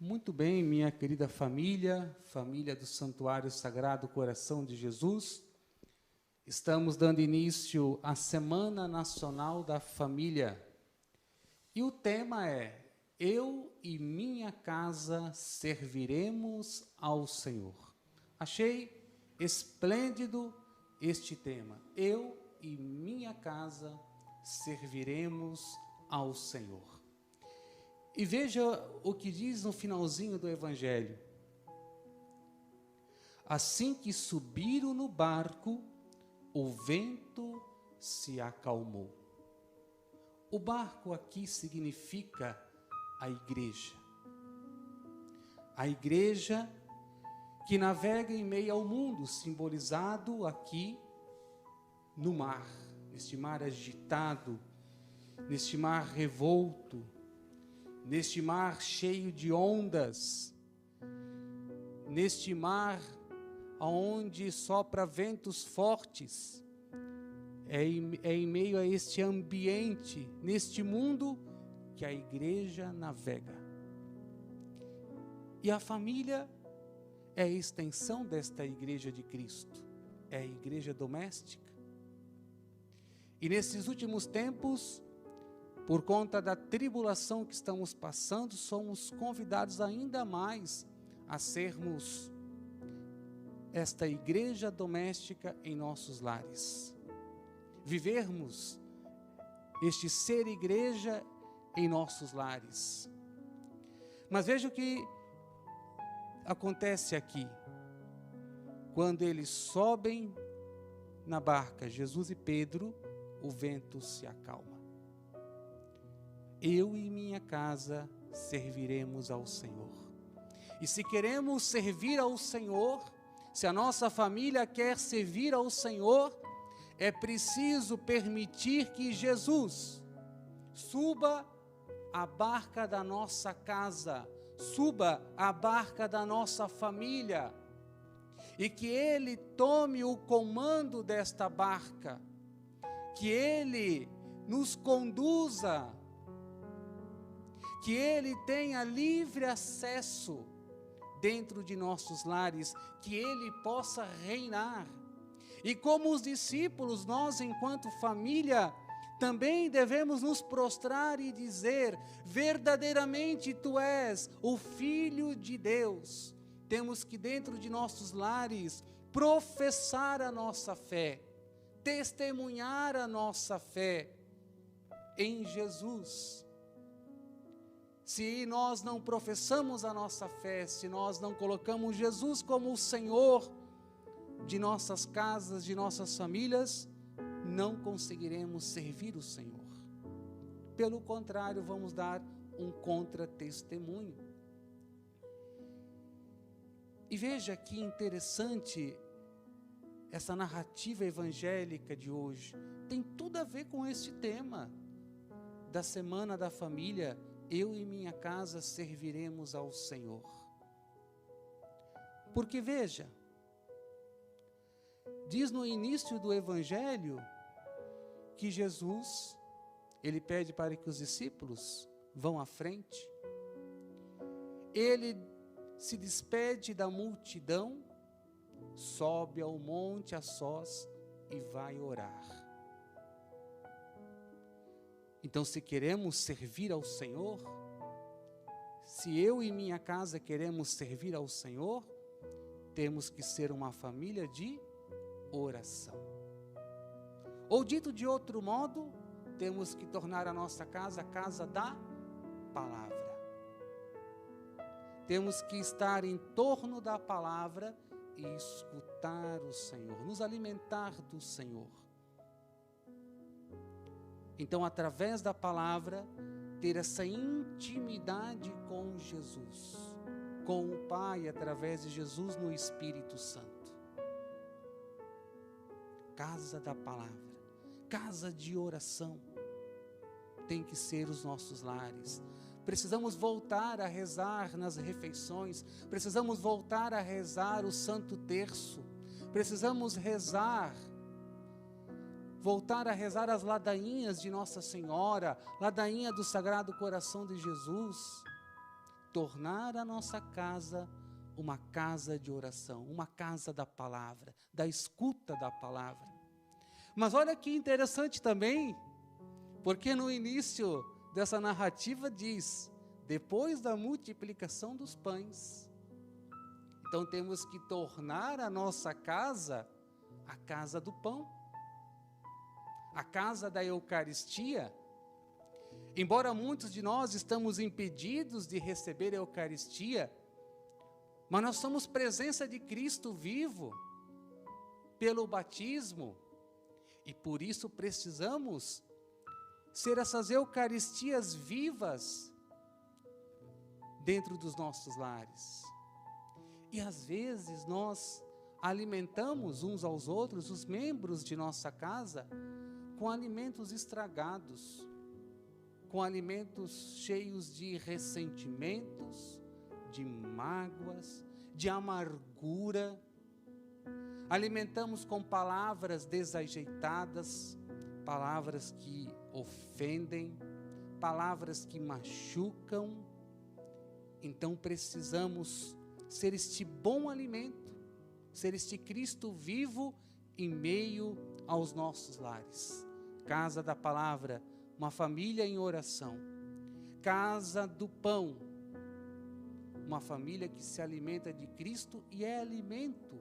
Muito bem, minha querida família, família do Santuário Sagrado Coração de Jesus. Estamos dando início à Semana Nacional da Família. E o tema é: Eu e minha casa serviremos ao Senhor. Achei esplêndido este tema. Eu e minha casa serviremos ao Senhor. E veja o que diz no finalzinho do Evangelho. Assim que subiram no barco, o vento se acalmou. O barco aqui significa a igreja. A igreja que navega em meio ao mundo, simbolizado aqui no mar, neste mar agitado, neste mar revolto, neste mar cheio de ondas, neste mar onde sopra ventos fortes, é em meio a este ambiente, neste mundo que a igreja navega. E a família é a extensão desta igreja de Cristo, é a igreja doméstica. E nesses últimos tempos, por conta da tribulação que estamos passando, somos convidados ainda mais a sermos esta igreja doméstica em nossos lares. Vivermos este ser igreja em nossos lares. Mas veja o que acontece aqui. Quando eles sobem na barca, Jesus e Pedro, o vento se acalma. Eu e minha casa serviremos ao Senhor. E se queremos servir ao Senhor, se a nossa família quer servir ao Senhor, é preciso permitir que Jesus suba a barca da nossa casa, suba a barca da nossa família, e que Ele tome o comando desta barca, que Ele nos conduza, que Ele tenha livre acesso dentro de nossos lares, que Ele possa reinar. E como os discípulos, nós enquanto família, também devemos nos prostrar e dizer: verdadeiramente Tu és o Filho de Deus. Temos que dentro de nossos lares professar a nossa fé, testemunhar a nossa fé em Jesus. Se nós não professamos a nossa fé, se nós não colocamos Jesus como o Senhor de nossas casas, de nossas famílias, não conseguiremos servir o Senhor. Pelo contrário, vamos dar um contra-testemunho. E veja que interessante essa narrativa evangélica de hoje. Tem tudo a ver com este tema da Semana da Família. Eu e minha casa serviremos ao Senhor. Porque veja, diz no início do Evangelho que Jesus, Ele pede para que os discípulos vão à frente. Ele se despede da multidão, sobe ao monte a sós e vai orar. Então, se queremos servir ao Senhor, se eu e minha casa queremos servir ao Senhor, temos que ser uma família de oração. Ou dito de outro modo, temos que tornar a nossa casa a casa da palavra. Temos que estar em torno da palavra e escutar o Senhor, nos alimentar do Senhor. Então, através da palavra, ter essa intimidade com Jesus, com o Pai, através de Jesus no Espírito Santo. Casa da palavra, casa de oração, tem que ser os nossos lares. Precisamos voltar a rezar nas refeições, precisamos voltar a rezar o Santo Terço, precisamos voltar a rezar as ladainhas de Nossa Senhora, ladainha do Sagrado Coração de Jesus. tornar a nossa casa uma casa de oração, uma casa da palavra, da escuta da palavra. Mas olha que interessante também, porque no início dessa narrativa diz, depois da multiplicação dos pães. Então temos que tornar a nossa casa a casa do pão, a casa da Eucaristia. Embora muitos de nós estamos impedidos de receber a Eucaristia, mas nós somos presença de Cristo vivo pelo batismo, e por isso precisamos ser essas Eucaristias vivas dentro dos nossos lares. E às vezes nós alimentamos uns aos outros, os membros de nossa casa, com alimentos estragados, com alimentos cheios de ressentimentos, de mágoas, de amargura. Alimentamos com palavras desajeitadas, palavras que ofendem, palavras que machucam. Então precisamos ser este bom alimento, ser este Cristo vivo em meio aos nossos lares. Casa da palavra, uma família em oração. Casa do pão, uma família que se alimenta de Cristo e é alimento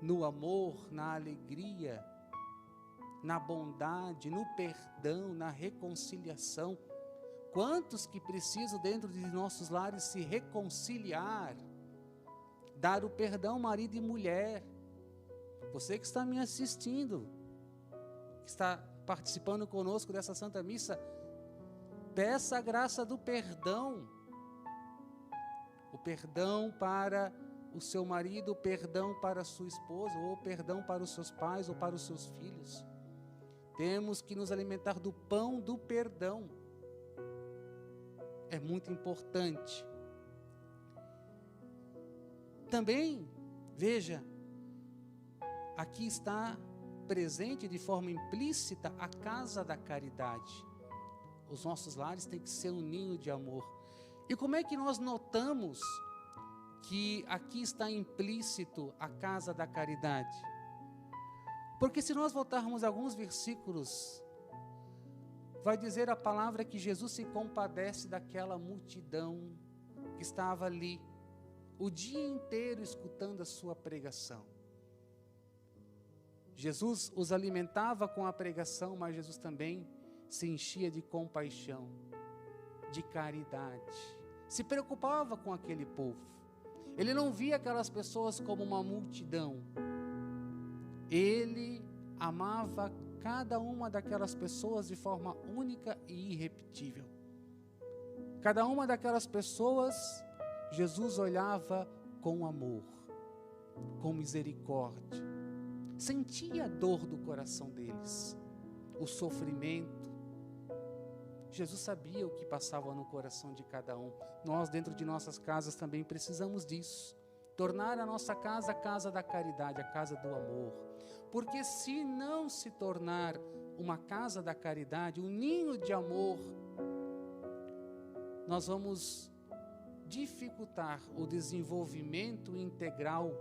no amor, na alegria, na bondade, no perdão, na reconciliação. Quantos que precisam dentro de nossos lares se reconciliar, dar o perdão, marido e mulher. Você que está me assistindo, que está participando conosco dessa Santa Missa, peça a graça do perdão. O perdão para o seu marido, o perdão para a sua esposa, ou o perdão para os seus pais ou para os seus filhos. Temos que nos alimentar do pão do perdão. É muito importante. Também, veja, aqui está presente de forma implícita a casa da caridade. Os nossos lares têm que ser um ninho de amor. E como é que nós notamos que aqui está implícito a casa da caridade? Porque se nós voltarmos a alguns versículos, vai dizer a palavra que Jesus se compadece daquela multidão que estava ali o dia inteiro escutando a sua pregação. Jesus os alimentava com a pregação, mas Jesus também se enchia de compaixão, de caridade, se preocupava com aquele povo. Ele não via aquelas pessoas como uma multidão. Ele amava cada uma daquelas pessoas de forma única e irrepetível. Cada uma daquelas pessoas, Jesus olhava com amor, com misericórdia. Sentia a dor do coração deles, o sofrimento. Jesus sabia o que passava no coração de cada um. Nós, dentro de nossas casas, também precisamos disso. Tornar a nossa casa a casa da caridade, a casa do amor. Porque se não se tornar uma casa da caridade, um ninho de amor, nós vamos dificultar o desenvolvimento integral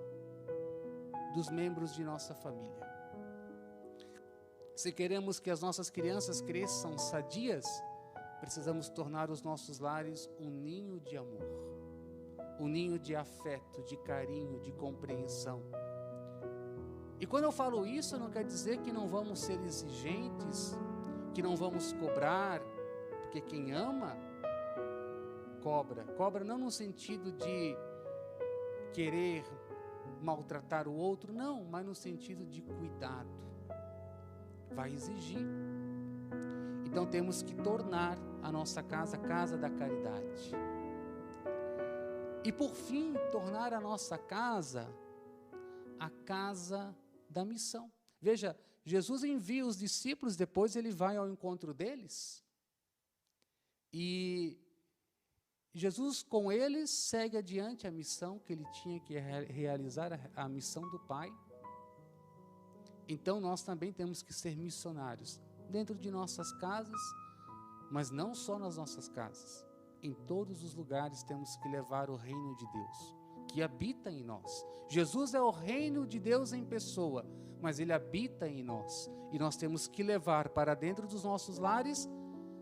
dos membros de nossa família. Se queremos que as nossas crianças cresçam sadias, precisamos tornar os nossos lares um ninho de amor, um ninho de afeto, de carinho, de compreensão. E quando eu falo isso, não quer dizer que não vamos ser exigentes, que não vamos cobrar, porque quem ama, cobra. Cobra não no sentido de querer maltratar o outro, não, mas no sentido de cuidado. Vai exigir. Então temos que tornar a nossa casa a casa da caridade. E por fim, tornar a nossa casa a casa da missão. Veja, Jesus envia os discípulos, depois ele vai ao encontro deles. E Jesus com eles segue adiante a missão que ele tinha que realizar, a missão do Pai. Então nós também temos que ser missionários dentro de nossas casas, mas não só nas nossas casas, em todos os lugares temos que levar o reino de Deus, que habita em nós. Jesus é o reino de Deus em pessoa, mas Ele habita em nós. E nós temos que levar para dentro dos nossos lares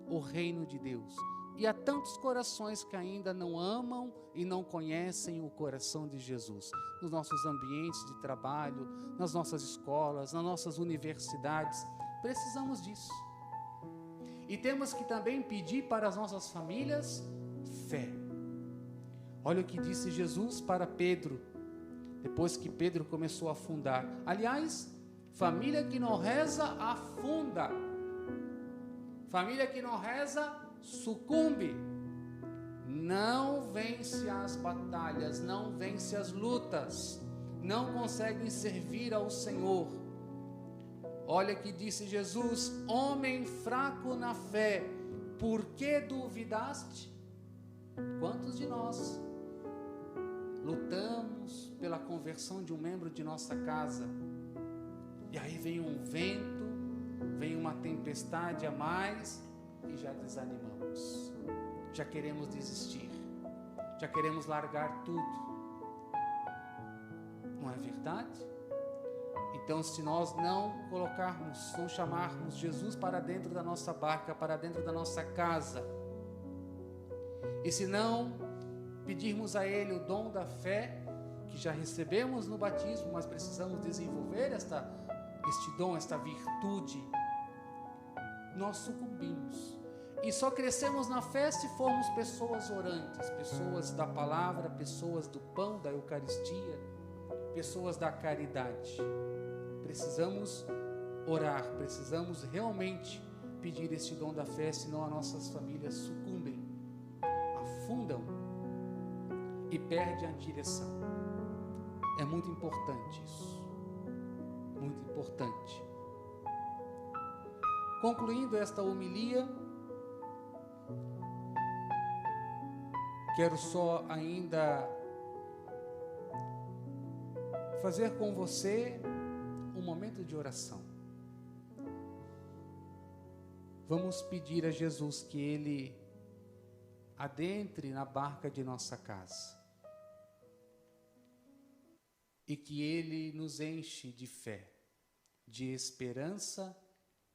o reino de Deus. E há tantos corações que ainda não amam e não conhecem o coração de Jesus. Nos nossos ambientes de trabalho, nas nossas escolas, nas nossas universidades. Precisamos disso. E temos que também pedir para as nossas famílias fé. Olha o que disse Jesus para Pedro, depois que Pedro começou a afundar. Aliás, família que não reza, afunda. Família que não reza, sucumbe. Não vence as batalhas, não vence as lutas, não conseguem servir ao Senhor. Olha que disse Jesus: homem fraco na fé, por que duvidaste? Quantos de nós lutamos pela conversão de um membro de nossa casa, e aí vem um vento, vem uma tempestade a mais, e já desanimamos, já queremos desistir, já queremos largar tudo. Não é verdade? Então, se nós não colocarmos, não chamarmos Jesus para dentro da nossa barca, para dentro da nossa casa, e se não pedirmos a Ele o dom da fé, que já recebemos no batismo, mas precisamos desenvolver este dom, esta virtude, nós sucumbimos. E só crescemos na fé se formos pessoas orantes, pessoas da palavra, pessoas do pão, da Eucaristia, pessoas da caridade. Precisamos orar, precisamos realmente pedir este dom da fé, senão as nossas famílias sucumbem, afundam e perdem a direção. É muito importante isso, muito importante. Concluindo esta homilia, quero só ainda fazer com você um momento de oração. Vamos pedir a Jesus que Ele adentre na barca de nossa casa e que Ele nos enche de fé, de esperança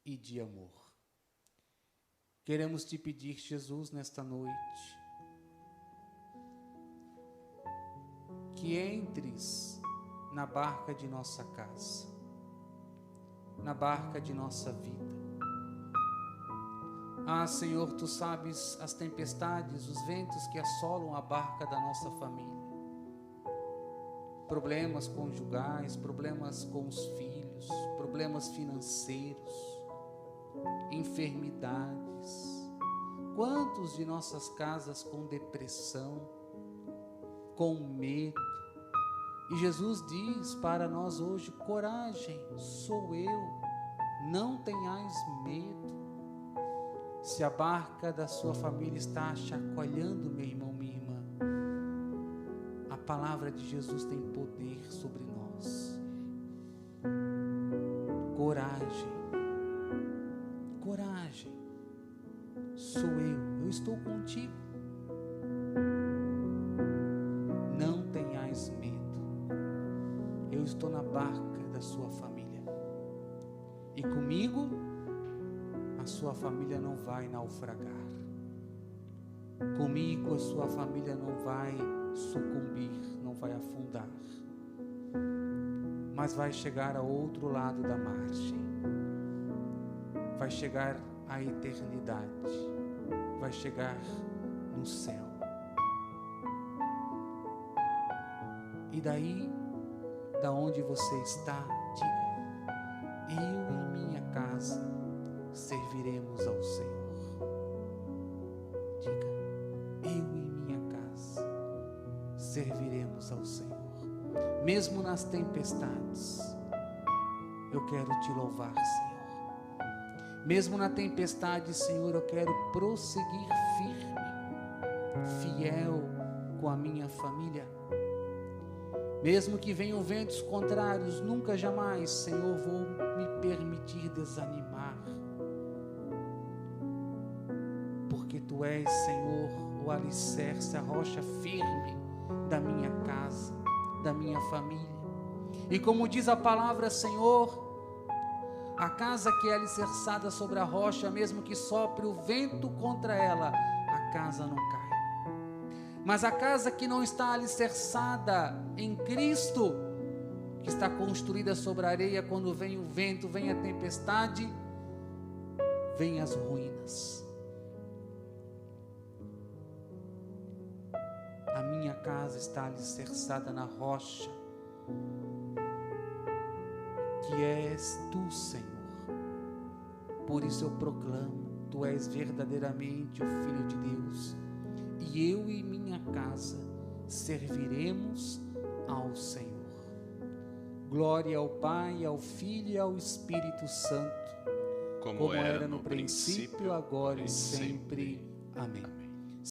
e de amor. Queremos te pedir, Jesus, nesta noite, que entres na barca de nossa casa, na barca de nossa vida. Ah, Senhor, Tu sabes as tempestades, os ventos que assolam a barca da nossa família. Problemas conjugais, problemas com os filhos, problemas financeiros, enfermidades. Quantos de nossas casas com depressão, com medo? E Jesus diz para nós hoje: coragem, sou eu, não tenhais medo. Se a barca da sua família está chacoalhando, meu irmão, minha irmã, a palavra de Jesus tem poder sobre nós. Coragem, coragem, sou eu estou contigo. Não tenhais medo. Eu estou na barca da sua família. E comigo, a sua família não vai naufragar. Comigo, a sua família não vai sucumbir, não vai afundar. Mas vai chegar ao outro lado da margem. Vai chegar à eternidade. Vai chegar no céu. E daí, da onde você está, diga: eu e minha casa serviremos ao Senhor. Diga: eu e minha casa serviremos ao Senhor. Mesmo nas tempestades, eu quero te louvar, Senhor. Mesmo na tempestade, Senhor, eu quero prosseguir firme, fiel com a minha família. Mesmo que venham ventos contrários, nunca jamais, Senhor, vou me permitir desanimar. Porque Tu és, Senhor, o alicerce, a rocha firme da minha casa, da minha família. E como diz a palavra, Senhor, a casa que é alicerçada sobre a rocha, mesmo que sopre o vento contra ela, a casa não cai. Mas a casa que não está alicerçada em Cristo, que está construída sobre a areia, quando vem o vento, vem a tempestade, vem as ruínas. A minha casa está alicerçada na rocha, que és tu, Senhor. Por isso eu proclamo, tu és verdadeiramente o Filho de Deus, e eu e minha casa serviremos ao Senhor. Glória ao Pai, ao Filho e ao Espírito Santo, como era no princípio, agora e sempre. Amém.